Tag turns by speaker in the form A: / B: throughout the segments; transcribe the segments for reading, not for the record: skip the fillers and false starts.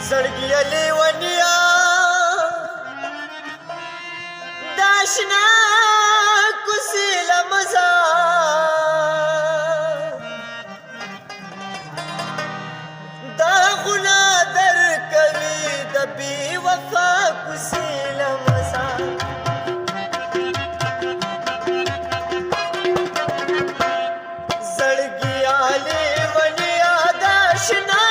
A: زړګي لیونیا داشنا کوسي لمزا دا غنا در کوي د بي وفا کوسي لمزا زړګي لیونیا داشنا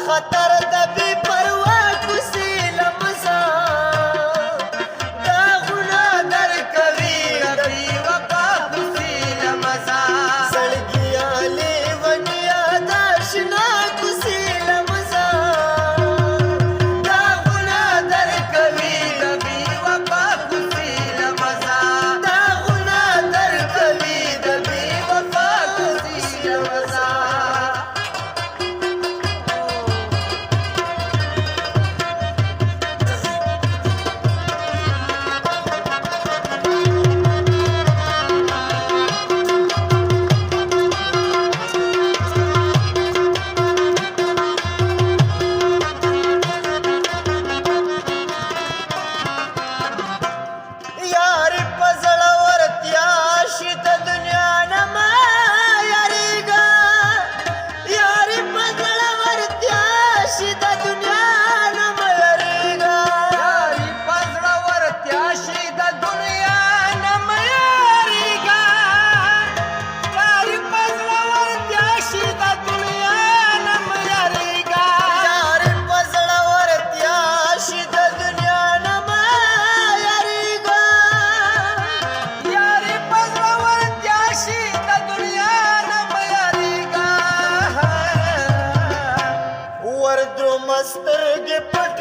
A: خطر د بي پروا کوسي لمزا دا غنا در کوي د بي وفا کوسي لمزا زړګي لیونیا داشنا کوسي لمزا دا غنا در کوي د بي وفا کوسي لمزا دا غنا در کوي د بي وفا کوسي لمزا سترګې پټ